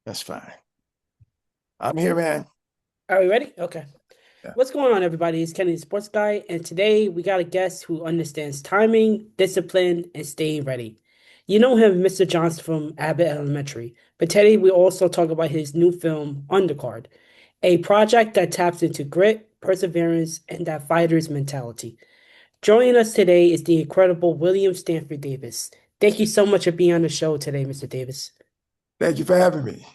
That's fine. I'm here, man. Are we ready? Okay. Yeah. What's going on, everybody? It's Kenny, the sports guy, and today we got a guest who understands timing, discipline, and staying ready. You know him, Mr. Johnson from Abbott Elementary, but today we also talk about his new film, Undercard, a project that taps into grit, perseverance, and that fighter's mentality. Joining us today is the incredible William Stanford Davis. Thank you so much for being on the show today, Mr. Davis. Thank you for having me.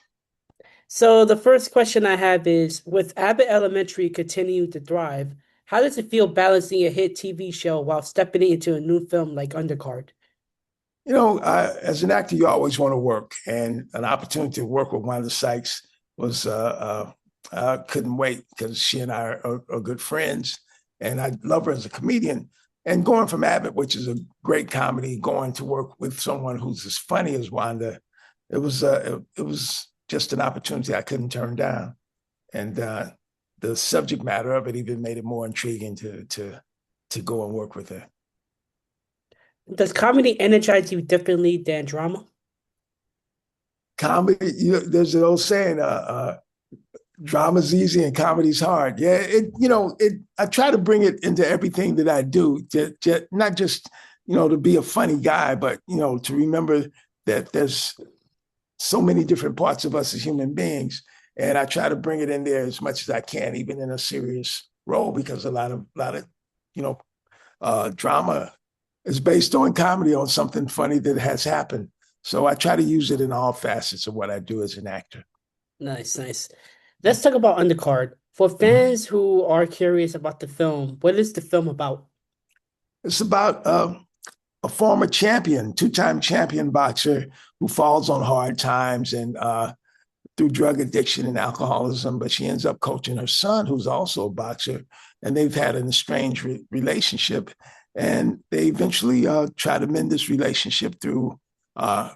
So the first question I have is, with Abbott Elementary continuing to thrive, how does it feel balancing a hit TV show while stepping into a new film like Undercard? As an actor, you always want to work, and an opportunity to work with Wanda Sykes was I couldn't wait because she and I are good friends, and I love her as a comedian. And going from Abbott, which is a great comedy, going to work with someone who's as funny as Wanda, it was just an opportunity I couldn't turn down. And the subject matter of it even made it more intriguing to go and work with her. Does comedy energize you differently than drama? Comedy, there's an old saying, drama's easy and comedy's hard. Yeah, I try to bring it into everything that I do, not just to be a funny guy, but to remember that there's so many different parts of us as human beings, and I try to bring it in there as much as I can, even in a serious role, because a lot of you know drama is based on comedy, on something funny that has happened. So I try to use it in all facets of what I do as an actor. Nice, nice. Let's talk about Undercard. For fans who are curious about the film, what is the film about? It's about a former champion, two-time champion boxer who falls on hard times and through drug addiction and alcoholism, but she ends up coaching her son, who's also a boxer, and they've had an estranged relationship. And they eventually try to mend this relationship through uh,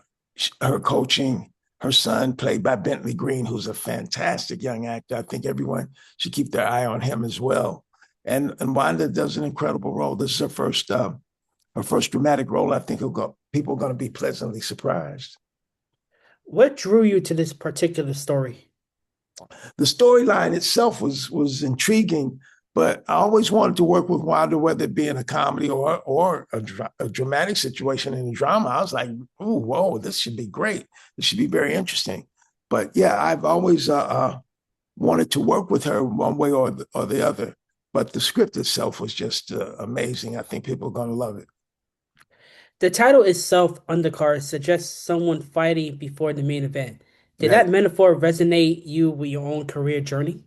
her coaching her son, played by Bentley Green, who's a fantastic young actor. I think everyone should keep their eye on him as well. And Wanda does an incredible role. This is her first dramatic role. I think people are going to be pleasantly surprised. What drew you to this particular story? The storyline itself was intriguing, but I always wanted to work with Wanda, whether it be in a comedy or a dramatic situation in a drama. I was like, "Ooh, whoa, this should be great. This should be very interesting." But yeah, I've always wanted to work with her one way or the other. But the script itself was just amazing. I think people are going to love it. The title itself, Undercard, suggests someone fighting before the main event. Did that Right. metaphor resonate you with your own career journey?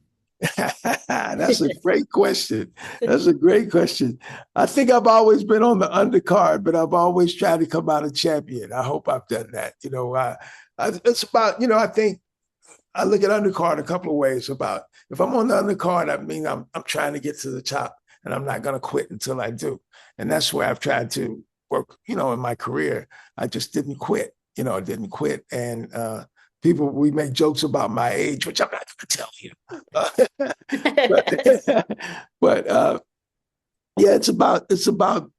That's a great question. That's a great question. I think I've always been on the undercard, but I've always tried to come out a champion. I hope I've done that. It's about, I think I look at undercard a couple of ways. About if I'm on the undercard, I mean, I'm trying to get to the top and I'm not going to quit until I do. And that's where I've tried to work, in my career. I just didn't quit, I didn't quit. And we make jokes about my age, which I'm not going to tell you. but but yeah, it's about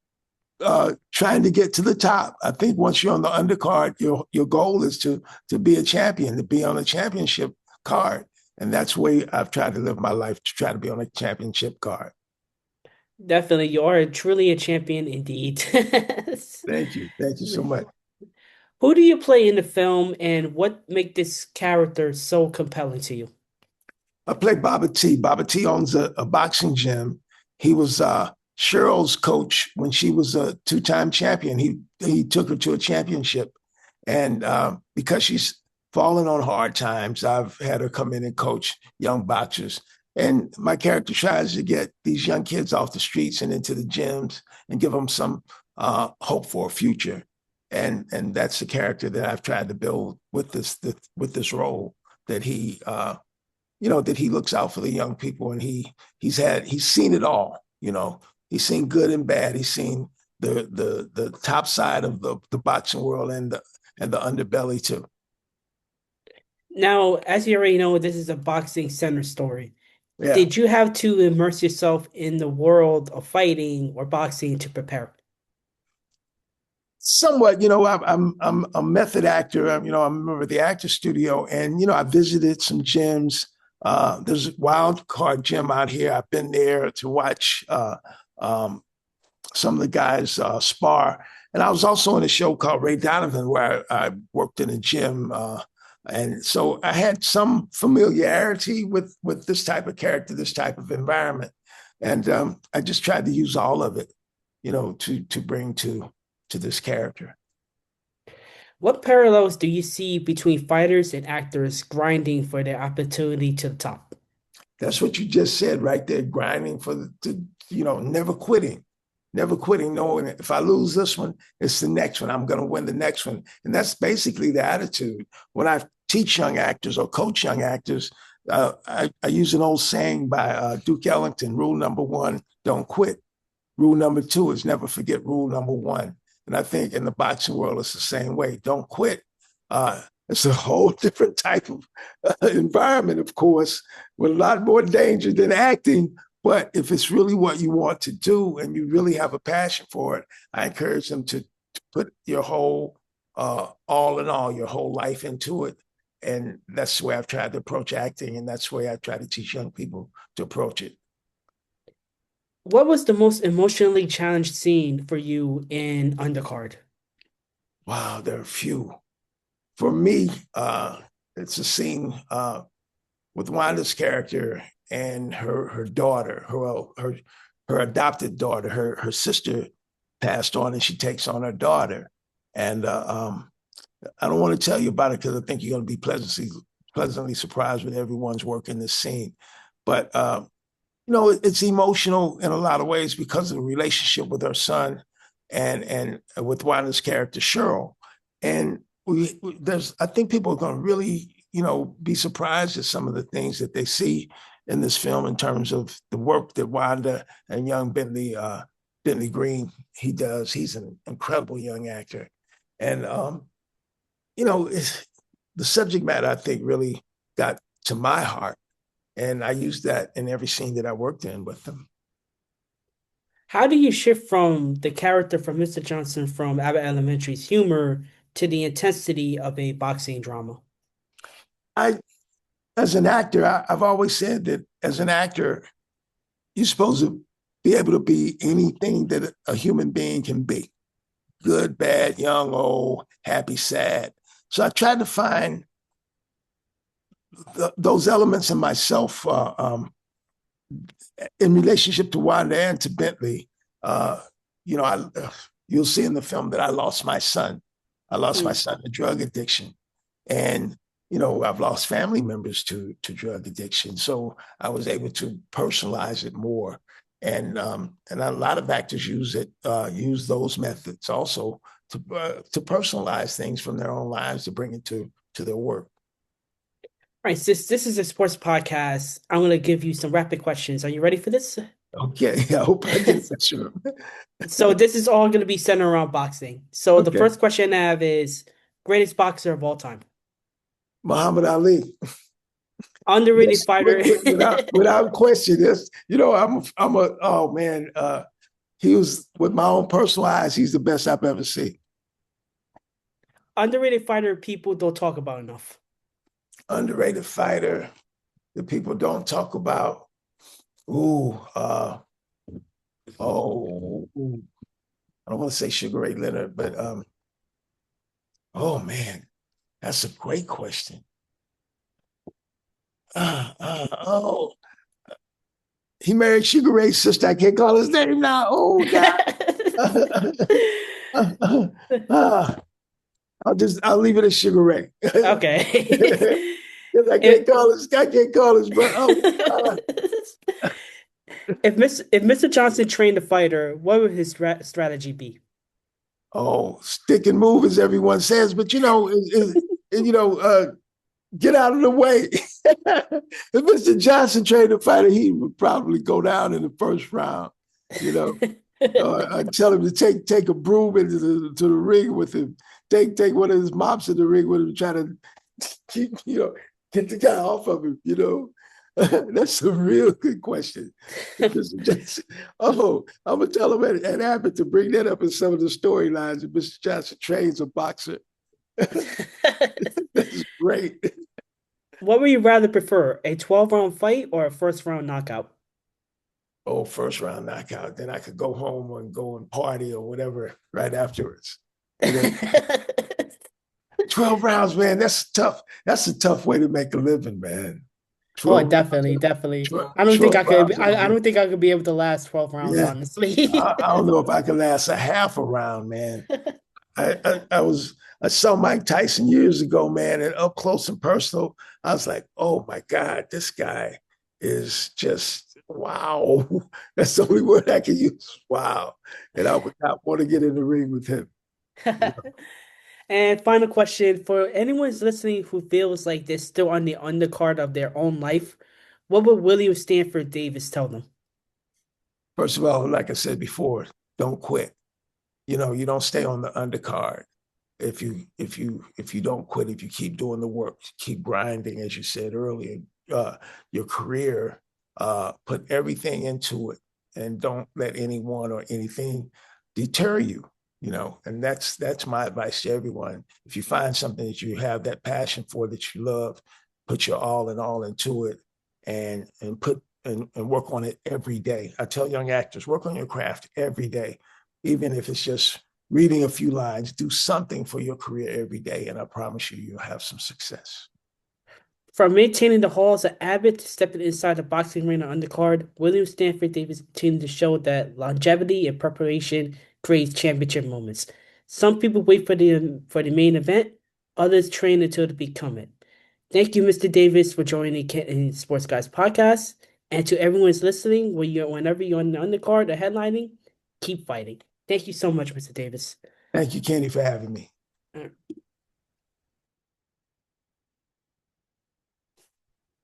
trying to get to the top. I think once you're on the undercard, your goal is to be a champion, to be on a championship card, and that's the way I've tried to live my life, to try to be on a championship card. Definitely, you are truly a champion indeed. Thank you so much. Who do you play in the film, and what make this character so compelling to you? I play Baba T. Baba T owns a boxing gym. He was Cheryl's coach when she was a two-time champion. He took her to a championship, and because she's fallen on hard times, I've had her come in and coach young boxers. And my character tries to get these young kids off the streets and into the gyms and give them some hope for a future. And that's the character that I've tried to build with this role, that he looks out for the young people, and he's seen it all. He's seen good and bad. He's seen the top side of the boxing world, and the underbelly too. Now, as you already know, this is a boxing center story. Yeah. Did you have to immerse yourself in the world of fighting or boxing to prepare? Somewhat, I'm a method actor. I'm a member of the Actor Studio, and I visited some gyms. There's a wild card gym out here. I've been there to watch um, some of the guys spar. And I was also in a show called Ray Donovan where I worked in a gym. And so I had some familiarity with this type of character, this type of environment. And I just tried to use all of it, to bring to this character. What parallels do you see between fighters and actors grinding for their opportunity to the top? That's what you just said right there, grinding never quitting, knowing that if I lose this one, it's the next one. I'm going to win the next one. And that's basically the attitude. When I teach young actors or coach young actors, I use an old saying by Duke Ellington: rule number one, don't quit. Rule number two is never forget rule number one. And I think in the boxing world, it's the same way. Don't quit. It's a whole different type of environment, of course, with a lot more danger than acting. But if it's really what you want to do and you really have a passion for it, I encourage them to put your whole, all in all, your whole life into it. And that's the way I've tried to approach acting. And that's the way I try to teach young people to approach it. What was the most emotionally challenged scene for you in Undercard? Wow, there are a few. For me, it's a scene with Wanda's character and her daughter, her adopted daughter. Her sister passed on, and she takes on her daughter. And I don't want to tell you about it because I think you're going to be pleasantly surprised with everyone's work in this scene. But it's emotional in a lot of ways because of the relationship with her son and with Wanda's character Cheryl. And I think people are going to really, be surprised at some of the things that they see in this film in terms of the work that Wanda and young Bentley Green he does. He's an incredible young actor, and the subject matter I think really got to my heart, and I used that in every scene that I worked in with them. How do you shift from the character from Mr. Johnson from Abbott Elementary's humor to the intensity of a boxing drama? I, as an actor, I've always said that as an actor, you're supposed to be able to be anything that a human being can be: good, bad, young, old, happy, sad. So I tried to find those elements in myself in relationship to Wanda and to Bentley. Uh, you'll see in the film that I lost my son. I lost my son to drug addiction. And I've lost family members to drug addiction, so I was able to personalize it more, and a lot of actors use those methods also to personalize things from their own lives to bring it to their work. All right, since this is a sports podcast, I'm going to give you some rapid questions. Are you ready for this? Okay, I hope I get that. Sure. So this is all going to be centered around boxing. So the Okay, first question I have is greatest boxer of all time. Muhammad Ali. Underrated Yes, fighter. without question. Yes, I'm a oh man. He was, with my own personal eyes, he's the best I've ever seen. Underrated fighter people don't talk about enough. Underrated fighter that people don't talk about. Ooh, oh, I don't want to say Sugar Ray Leonard, but oh man, that's a great question. Oh, he married Sugar Ray's sister. I can't call his name now. Oh God. I'll leave it at Sugar Ray. Okay. I can't call his brother. Oh, if Mr. Johnson trained a fighter, what would his strategy be? oh, stick and move, as everyone says, but get out of the way. If Mr. Johnson trained a fighter, he would probably go down in the first round. I tell him to take a broom into the ring with him. Take one of his mops in the ring with him, try to keep get the guy off of him. That's a real good question. Mr. Johnson. Oh, I'm gonna tell him at Abbott to bring that up in some of the storylines. If Mr. Johnson trains a boxer, that's great. What would you rather prefer, a 12-round fight or a first round knockout? Oh, first round knockout. Then I could go home and go and party or whatever right afterwards. You know, 12 rounds, man. That's tough. That's a tough way to make a living, man. Oh, 12 definitely, rounds. definitely. 12, I don't think 12 I could. rounds. I don't think I could be able to last 12 rounds, Yeah. honestly. I don't know if I could last a half a round, man. I saw Mike Tyson years ago, man, and up close and personal, I was like, oh my God, this guy is just wow. That's the only word I can use. Wow. And I would not want to get in the ring with him. And final question for anyone who's listening who feels like they're still on the undercard of their own life, what would William Stanford Davis tell them? First of all, like I said before, don't quit. You don't stay on the undercard. If you don't quit, if you keep doing the work, keep grinding, as you said earlier, uh, your career, put everything into it, and don't let anyone or anything deter you. And that's my advice to everyone. If you find something that you have that passion for, that you love, put your all and all into it, and work on it every day. I tell young actors, work on your craft every day, even if it's just reading a few lines. Do something for your career every day, and I promise you, you'll have some success. From maintaining the halls of Abbott to stepping inside the boxing ring or undercard, William Stanford Davis continued to show that longevity and preparation creates championship moments. Some people wait for the main event, others train until to become it. Thank you, Mr. Davis, for joining the Canton Sports Guys podcast. And to everyone who's listening, whenever you're on the undercard or headlining, keep fighting. Thank you so much, Mr. Davis. Thank you, Kenny, for having me. All right.